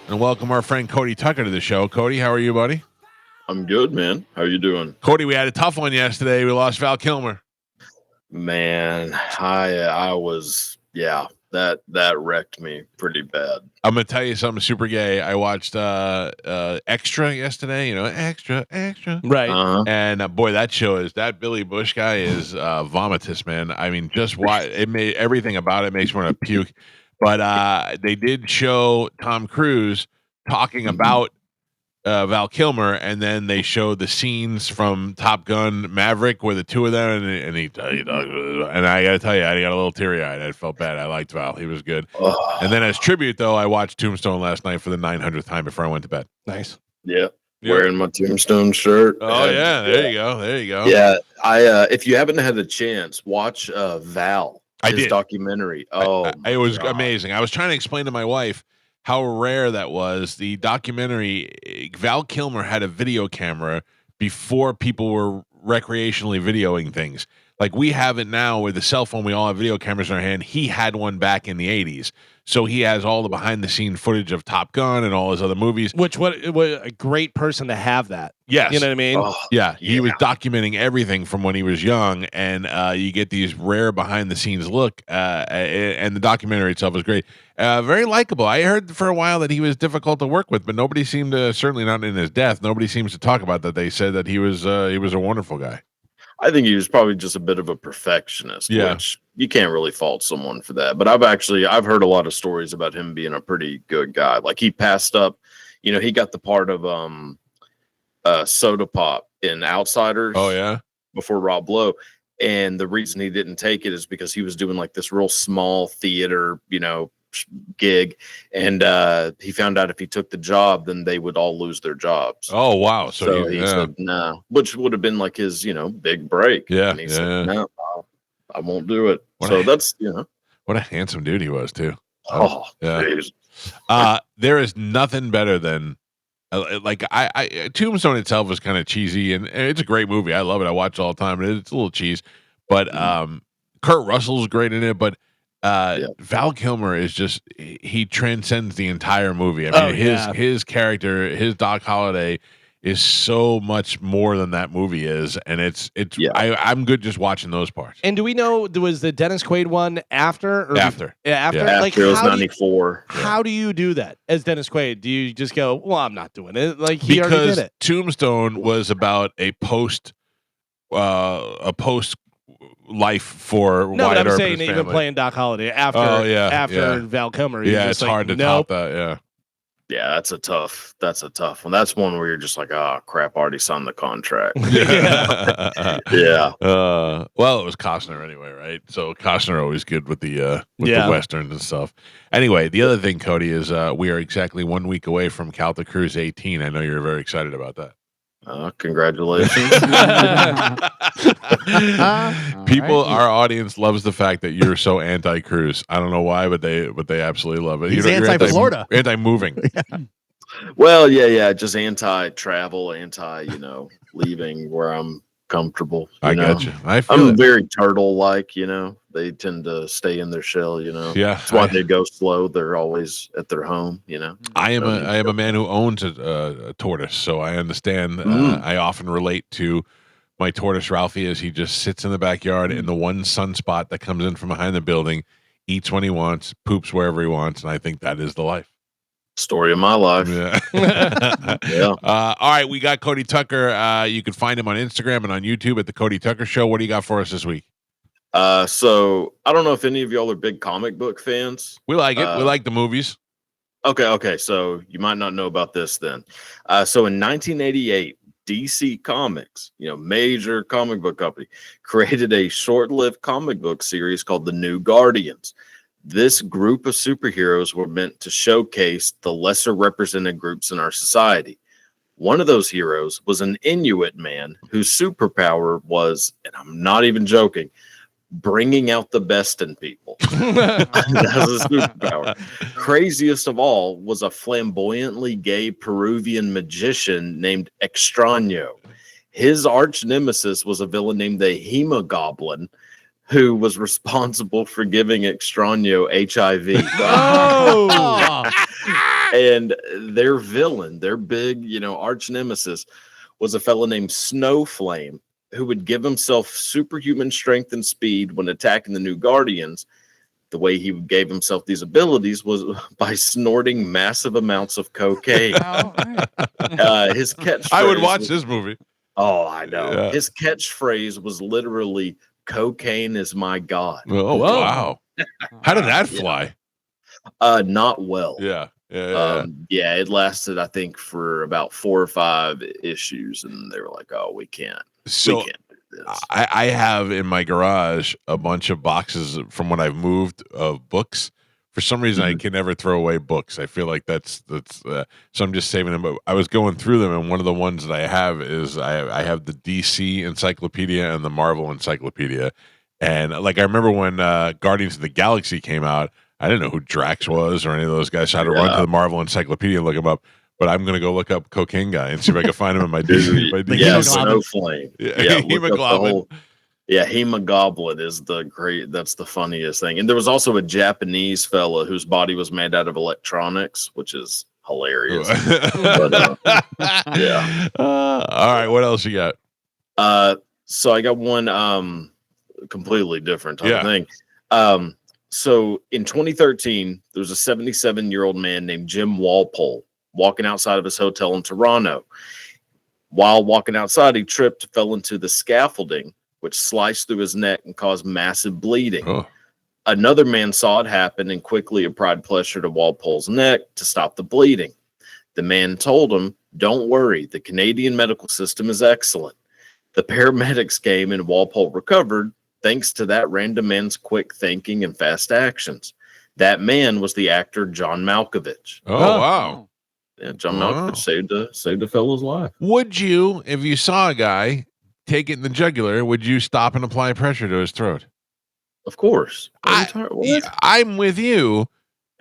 and welcome our friend Cody Tucker to the show. Cody, how are you, buddy? I'm good, man. How you doing? Cody, we had a tough one yesterday. We lost Val Kilmer. Man, I was that wrecked me pretty bad. I'm gonna tell you something super gay. I watched Extra yesterday. Extra. Right. And boy, that Billy Bush guy is vomitous, man. I mean, just why it made everything about it makes me want to puke. But they did show Tom Cruise talking about Val Kilmer, and then they showed the scenes from Top Gun Maverick where the two of them, and I got to tell you, I got a little teary eyed. I felt bad. I liked Val; he was good. And then as tribute, though, I watched Tombstone last night for the 900th time before I went to bed. Nice. Yeah. Wearing my Tombstone shirt. Oh yeah, there you go. Yeah, if you haven't had a chance, watch Val. His documentary. It was amazing. I was trying to explain to my wife how rare that was. The documentary, Val Kilmer had a video camera before people were recreationally videoing things. Like we have it now with the cell phone, we all have video cameras in our hand. He had one back in the 80s. So he has all the behind-the-scene footage of Top Gun and all his other movies. What a great person to have that. Yes. You know what I mean? Yeah. He was documenting everything from when he was young, and you get these rare behind-the-scenes look, and the documentary itself was great. Very likable. I heard for a while that he was difficult to work with, but nobody seemed to, certainly not in his death, nobody seems to talk about that. They said that he was a wonderful guy. I think he was probably just a bit of a perfectionist, which you can't really fault someone for that. But I've heard a lot of stories about him being a pretty good guy. Like he passed up, he got the part of Soda Pop in Outsiders. Oh yeah, before Rob Lowe, and the reason he didn't take it is because he was doing like this real small theater, gig, and he found out if he took the job, then they would all lose their jobs. Oh wow! So he said no, which would have been like his, big break. Yeah, and he said no, I won't do it. What a handsome dude he was too. Oh yeah. There is nothing better than Tombstone itself is kind of cheesy, and it's a great movie. I love it. I watch it all the time. It's a little cheese, but Kurt Russell's great in it. But Val Kilmer is just, he transcends the entire movie. I mean, his character, his Doc Holliday, is so much more than that movie is, and I'm good just watching those parts. And do we know, was the Dennis Quaid one after? Or after. After? Yeah. Like, after it was 94. How do you do that as Dennis Quaid? Do you just go, well, I'm not doing it? Like, he already did it. Tombstone was about a post life for Wyatt Earp and his family. Even playing Doc Holliday after Val Kilmer. Yeah, it's hard to top that, yeah. Yeah, that's a tough one. That's one where you're just like, oh crap, I already signed the contract. Yeah. Well, it was Costner anyway, right? So Costner always good with the westerns and stuff. Anyway, the other thing, Cody, is we are exactly 1 week away from Calta Cruise 18. I know you're very excited about that. Congratulations. Our audience loves the fact that you're so anti-cruise. I don't know why, but they absolutely love it. He's anti-Florida. Anti-moving. Well, yeah, just anti-travel, leaving where I'm comfortable. I got you. I'm very turtle-like, They tend to stay in their shell, Yeah. That's why they go slow. They're always at their home, I am a man who owns a tortoise, so I understand. I often relate to my tortoise Ralphie as he just sits in the backyard in the one sunspot that comes in from behind the building, eats when he wants, poops wherever he wants, and I think that is the life. Story of my life. Yeah. Yeah. All right, we got Cody Tucker. You can find him on Instagram and on YouTube at the Cody Tucker Show. What do you got for us this week? So I don't know if any of y'all are big comic book fans. We like it. We like the movies. Okay. So you might not know about this then. So in 1988, DC Comics, major comic book company, created a short-lived comic book series called The New Guardians. This group of superheroes were meant to showcase the lesser represented groups in our society. One of those heroes was an Inuit man whose superpower was, and I'm not even joking, bringing out the best in people. That's a superpower. Craziest of all was a flamboyantly gay Peruvian magician named Extraño. His arch nemesis was a villain named the Hemogoblin, who was responsible for giving Extraño HIV. Oh, And their villain, their big, arch nemesis, was a fellow named Snowflame, who would give himself superhuman strength and speed when attacking the New Guardians. The way he gave himself these abilities was by snorting massive amounts of cocaine. His catchphrase. I would watch this movie. Oh, I know. Yeah. His catchphrase was literally "Cocaine is my god." Oh, Whoa. wow. How did that fly? Not well. Yeah. It lasted, I think, for about 4 or 5 issues, and they were like, "Oh, we can't do this." I have in my garage a bunch of boxes from when I've moved of books. For some reason, I can never throw away books. I feel like that's so I'm just saving them. But I was going through them, and one of the ones that I have is I have the DC Encyclopedia and the Marvel Encyclopedia. And like I remember when Guardians of the Galaxy came out, I didn't know who Drax was or any of those guys. So I had to run to the Marvel Encyclopedia and look him up. But I'm gonna go look up Cocaine Guy and see if I can find him in my DC. Snowflame. Hemoglobin. Hemoglobin is that's the funniest thing. And there was also a Japanese fella whose body was made out of electronics, which is hilarious. But, all right, what else you got? So I got one completely different type of thing. So in 2013, there was a 77-year-old man named Jim Walpole walking outside of his hotel in Toronto. While walking outside, he tripped, fell into the scaffolding, which sliced through his neck and caused massive bleeding. Oh. Another man saw it happen and quickly applied pressure to Walpole's neck to stop the bleeding. The man told him, "Don't worry, the Canadian medical system is excellent." The paramedics came and Walpole recovered thanks to that random man's quick thinking and fast actions. That man was the actor John Malkovich. Oh, wow. Yeah, John Malkovich saved a fellow's life. Would you, if you saw a guy take it in the jugular, would you stop and apply pressure to his throat? Of course. I'm with you.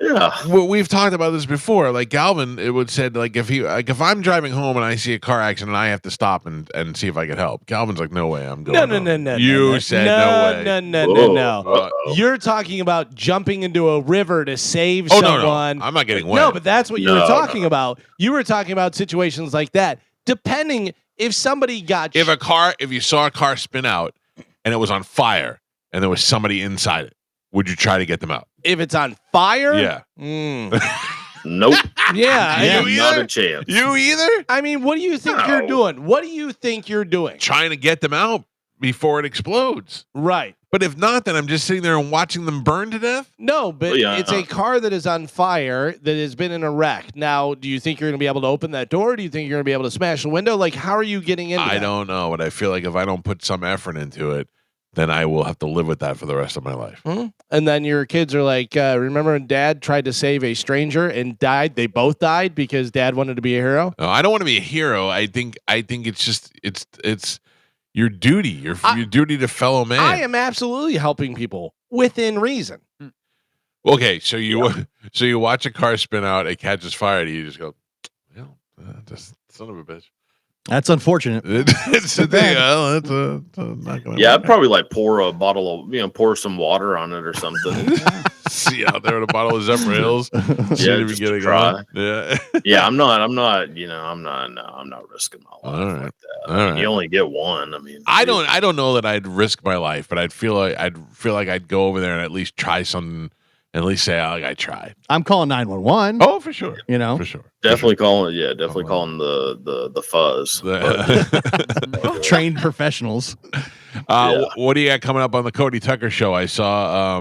Yeah. Well, we've talked about this before. Like Galvin, it would said like if I'm driving home and I see a car accident, I have to stop and see if I can help. Galvin's like, no way, I'm going. No. You said no way. No. You're talking about jumping into a river to save someone. No. I'm not getting wet. No, but that's what you were talking about. You were talking about situations like that. Depending if somebody got if you saw a car spin out and it was on fire and there was somebody inside it, would you try to get them out? If it's on fire? Yeah. Nope. Yeah. Not a chance. You either? I mean, what do you think you're doing? What do you think you're doing? Trying to get them out before it explodes. Right. But if not, then I'm just sitting there and watching them burn to death? No, but it's a car that is on fire that has been in a wreck. Now, do you think you're going to be able to open that door? Do you think you're going to be able to smash the window? Like, how are you getting into that? I don't know, but I feel like if I don't put some effort into it, then I will have to live with that for the rest of my life. Mm-hmm. And then your kids are like, remember when Dad tried to save a stranger and died? They both died because Dad wanted to be a hero? No, I don't want to be a hero. I think it's just it's your duty, your duty to fellow man. I am absolutely helping people within reason. Okay, so you watch a car spin out, it catches fire, and you just go, just son of a bitch. That's unfortunate. It's a thing. Not gonna I'd probably like pour a bottle of, pour some water on it or something. See out there with a bottle of Zephyr Hills. Just to try. Yeah. I'm not risking my life like that. All right. You only get one. I don't know that I'd risk my life, but I'd feel like I'd go over there and at least try something. At least say, I tried. I'm calling 911. Oh, for sure. For sure. Definitely calling calling the fuzz. Trained professionals. What do you got coming up on the Cody Tucker show? I saw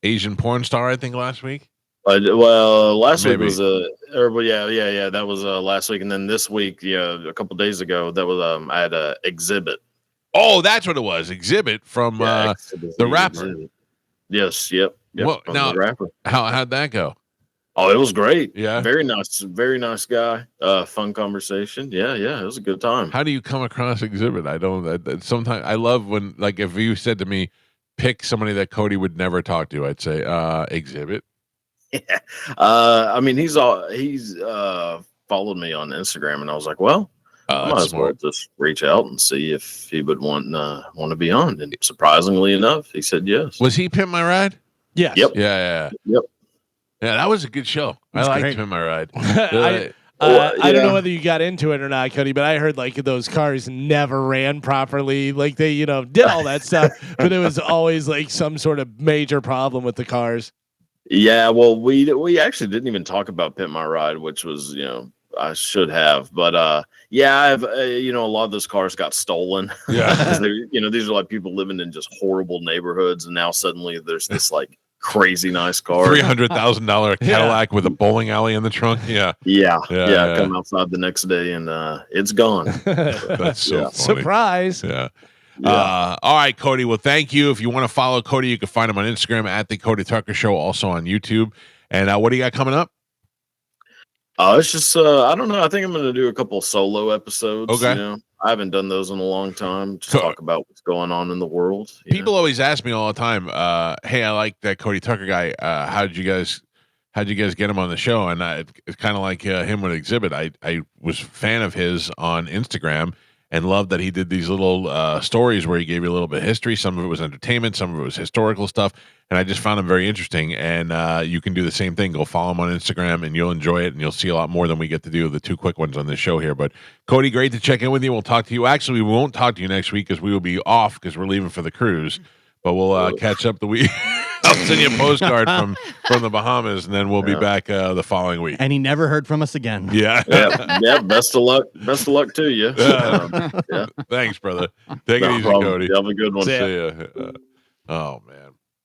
Asian porn star, I think, last week. Last week was that was last week, and then this week, a couple days ago, that was I had a Exhibit. Oh, that's what it was. Exhibit from the rapper. Exhibit. Yes. Yep. Well, now, how'd that go? Oh, it was great. Yeah. Very nice guy. Fun conversation. Yeah. It was a good time. How do you come across Exhibit? I don't. Sometimes I love when, like, if you said to me, pick somebody that Cody would never talk to, I'd say Exhibit. Yeah. He's followed me on Instagram, and I was like, well, Oh, might that's as well smart. just reach out and see if he would want to be on. And surprisingly enough, he said yes. Was he Pimp My Ride? Yes. Yep. Yeah. Yep. Yeah, that was a good show. I That's liked great. Pimp My Ride. I don't know yeah. whether you got into it or not, Cody, but I heard like those cars never ran properly. Like they, did all that stuff, but it was always like some sort of major problem with the cars. Yeah, well, we actually didn't even talk about Pimp My Ride, which was, I should have. But yeah, I've a lot of those cars got stolen. Yeah. 'Cause these are like people living in just horrible neighborhoods, and now suddenly there's this like crazy nice car. $300,000 Cadillac with a bowling alley in the trunk. Yeah. Yeah. Yeah. Come outside the next day and it's gone. That's so Yeah. funny. Surprise. Yeah. Yeah. All right, Cody. Well, thank you. If you want to follow Cody, you can find him on Instagram at the Cody Tucker Show, also on YouTube. And what do you got coming up? It's just I don't know. I think I'm going to do a couple solo episodes. Okay. I haven't done those in a long time. Just Cool. talk about what's going on in the world. People always ask me all the time, "Hey, I like that Cody Tucker guy. How'd you guys get him on the show?" And it's kind of like him with Exhibit. I was a fan of his on Instagram and loved that he did these little stories where he gave you a little bit of history. Some of it was entertainment, some of it was historical stuff, and I just found him very interesting. And you can do the same thing. Go follow him on Instagram, and you'll enjoy it, and you'll see a lot more than we get to do the two quick ones on this show here. But Cody, great to check in with you. We'll talk to you. Actually, we won't talk to you next week because we will be off because we're leaving for the cruise. But we'll catch up the week. I'll send you a postcard from the Bahamas, and then we'll be back the following week. And he never heard from us again. Yeah. Yeah. Best of luck. Best of luck to you. Thanks, brother. Take it easy, problem. Cody. You have a good one. See ya. Oh man.